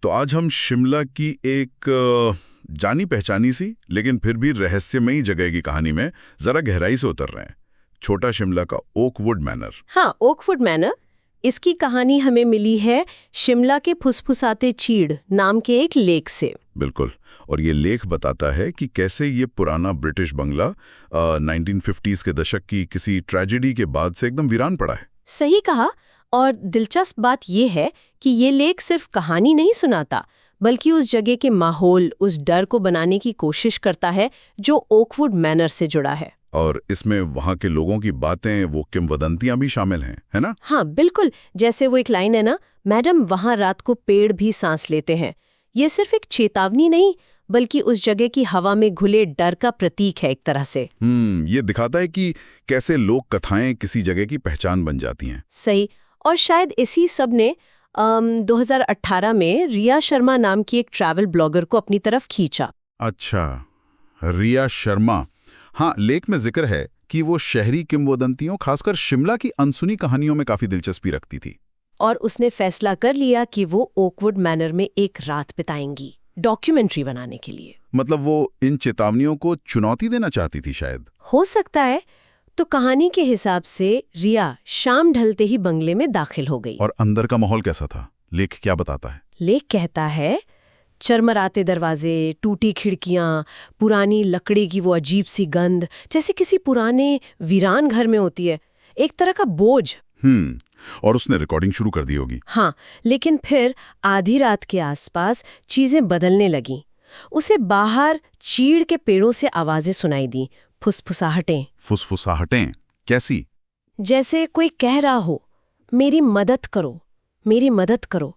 तो आज हम शिमला की एक जानी पहचानी सी लेकिन फिर भी रहस्यमयी जगह की कहानी में जरा गहराई से उतर रहे हैं। छोटा शिमला का ओकवुड मैनर। हाँ, ओकवुड मैनर। इसकी कहानी हमें मिली है शिमला के फुसफुसाते चीड़ नाम के एक लेक से। बिल्कुल। और ये लेख बताता है कि कैसे ये पुराना ब्रिटिश बंगला 1950s के दशक की किसी ट्रेजेडी के बाद से एकदम वीरान पड़ा है। सही कहा। और दिलचस्प बात यह है कि ये लेख सिर्फ कहानी नहीं सुनाता, बल्कि उस जगह के माहौल, उस डर को बनाने की कोशिश करता है जो ओकवुड मैनर से जुड़ा है। और इसमें वहाँ के लोगों की बातें, वो किंवदंतियां भी शामिल हैं, है ना? हाँ बिल्कुल। जैसे वो एक लाइन है ना, मैडम वहाँ रात को पेड़ भी सांस लेते हैं। ये सिर्फ एक चेतावनी नहीं, बल्कि उस जगह की हवा में घुले डर का प्रतीक है एक तरह से। ये दिखाता है कि कैसे लोक कथाएं किसी जगह की पहचान बन जाती हैं। सही। और शायद इसी सब ने 2018 में रिया शर्मा नाम की एक ट्रैवल ब्लॉगर को अपनी तरफ खींचा। अच्छा, रिया शर्मा। हाँ, लेख में जिक्र है कि वो शहरी किंवदंतियों, खासकर शिमला की अनसुनी कहानियों में काफी दिलचस्पी रखती थी। और उसने फैसला कर लिया कि वो ओकवुड मैनर में एक रात बिताएंगी, डॉक्यूमेंट्री बनाने के लिए। मतलब वो इन चेतावनियों को चुनौती देना चाहती थी शायद। हो सकता है। तो कहानी के हिसाब से रिया शाम ढलते ही बंगले में दाखिल हो गई। और अंदर का माहौल कैसा था? लेख क्या बताता है? लेख कहता है, चरमराते दरवाजे, टूटी खिड़कियां, पुरानी लकड़ी की वो अजीब सी गंध, जैसे किसी पुराने वीरान घर में होती है, एक तरह का बोझ। और उसने रिकॉर्डिंग शुरू कर दी होगी। हाँ, लेकिन फिर आधी रात के आसपास चीजें बदलने लगीं। उसे बाहर चीड़ के पेड़ों से आवाजें सुनाई दी, फुसफुसाहटें। फुसफुसाहटें कैसी? जैसे कोई कह रहा हो, मेरी मदद करो, मेरी मदद करो।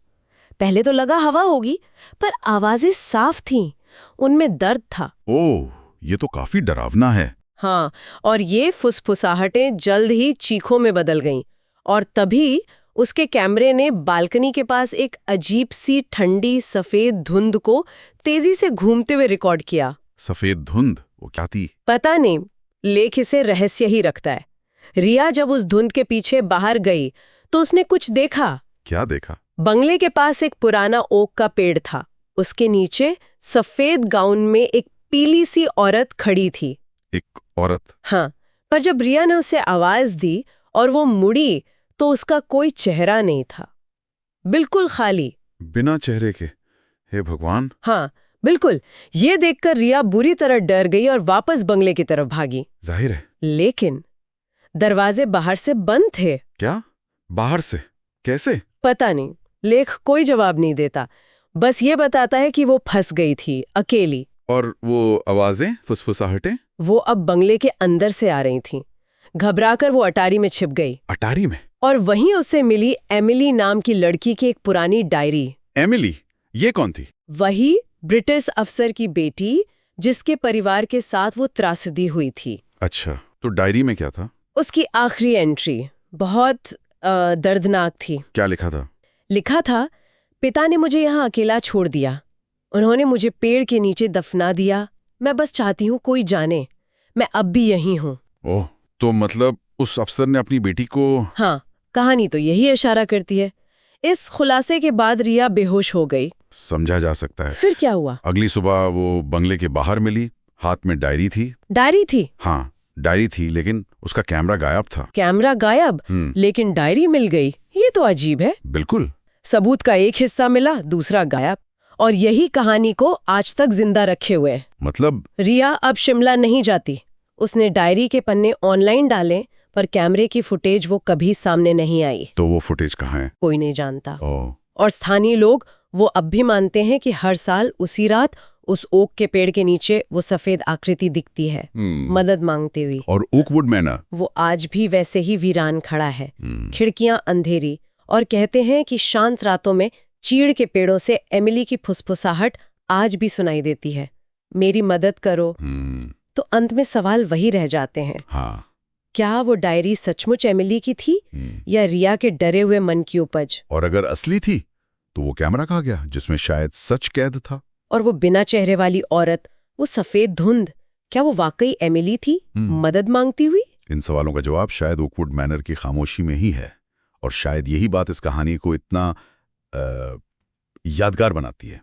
पहले तो लगा हवा होगी, पर आवाजें साफ थीं, उनमें दर्द था। ओह, ये तो काफी डरावना है। हाँ, और ये फुसफुसाहटें जल्द ही चीखों में बदल गईं। और तभी उसके कैमरे ने बालकनी के पास एक अजीब सी ठंडी सफेद धुंध को तेजी से घूमते हुए रिकॉर्ड किया। सफेद धुंध? वो क्या थी? पता नहीं, लेख इसे रहस्य ही रखता है। रिया जब उस धुंध के पीछे बाहर गई तो उसने कुछ देखा। क्या देखा? बंगले के पास एक पुराना ओक का पेड़ था। उसके नीचे सफेद गाउन में एक पीली सी औरत खड़ी थी। एक औरत? हाँ, पर जब रिया ने उसे आवाज दी और वो मुड़ी तो उसका कोई चेहरा नहीं था, बिल्कुल खाली। बिना चेहरे के? हे भगवान! हाँ बिल्कुल। ये देखकर रिया बुरी तरह डर गई और वापस बंगले की तरफ भागी। जाहिर है। लेकिन दरवाजे बाहर से बंद थे। क्या? बाहर से? कैसे? पता नहीं, लेख कोई जवाब नहीं देता, बस ये बताता है कि वो फंस गई थी, अकेली। और वो आवाजें, फुसफुसाहटें? वो अब बंगले के अंदर से आ रही थीं। घबराकर वो अटारी में छिप गई। अटारी में? और वहीं उसे मिली एमिली नाम की लड़की की एक पुरानी डायरी। एमिली? ये कौन थी? वही ब्रिटिश अफसर की बेटी जिसके परिवार के साथ वो त्रासदी हुई थी। अच्छा, तो डायरी में क्या था? उसकी आखिरी एंट्री बहुत दर्दनाक थी। क्या लिखा था? लिखा था, पिता ने मुझे यहाँ अकेला छोड़ दिया। उन्होंने मुझे पेड़ के नीचे दफना दिया। मैं बस चाहती हूँ कोई जाने, मैं अब भी यहीं हूँ। ओह, तो मतलब उस अफसर ने अपनी बेटी को... हाँ, कहानी तो यही इशारा करती है। इस खुलासे के बाद रिया बेहोश हो गई। समझा जा सकता है। फिर क्या हुआ? अगली सुबह वो बंगले के बाहर मिली, हाथ में डायरी थी। डायरी थी? हाँ, डायरी थी, लेकिन उसका कैमरा गायब था। कैमरा गायब, लेकिन डायरी मिल गई। ये तो अजीब है। बिल्कुल। सबूत का एक हिस्सा मिला, दूसरा गायब। और यही कहानी को आज तक जिंदा रखे हुए। मतलब? रिया अब शिमला नहीं जाती। उसने डायरी के पन्ने ऑनलाइन डाले, पर कैमरे की फुटेज वो कभी सामने नहीं आई। तो वो फुटेज कहाँ है? कोई नहीं जानता। ओह। और स्थानीय लोग वो अब भी मानते हैं कि हर साल उसी रात उस ओक के पेड़ के नीचे वो सफेद आकृति दिखती है, मदद मांगते हुई। और ओकवुड मैनर? वो आज भी वैसे ही वीरान खड़ा है, खिड़कियां अंधेरी। और कहते हैं कि शांत रातों में चीड़ के पेड़ों से एमिली की फुसफुसाहट आज भी सुनाई देती है, मेरी मदद करो। तो अंत में सवाल वही रह जाते हैं। हाँ। क्या वो डायरी सचमुच एमिली की थी या रिया के डरे हुए मन की उपज? और अगर असली थी तो वो कैमरा कहाँ गया जिसमें शायद सच कैद था? और वो बिना चेहरे वाली औरत, वो सफेद धुंध, क्या वो वाकई एमिली थी, मदद मांगती हुई? इन सवालों का जवाब शायद ओकवुड मैनर की खामोशी में ही है। और शायद यही बात इस कहानी को इतना यादगार बनाती है।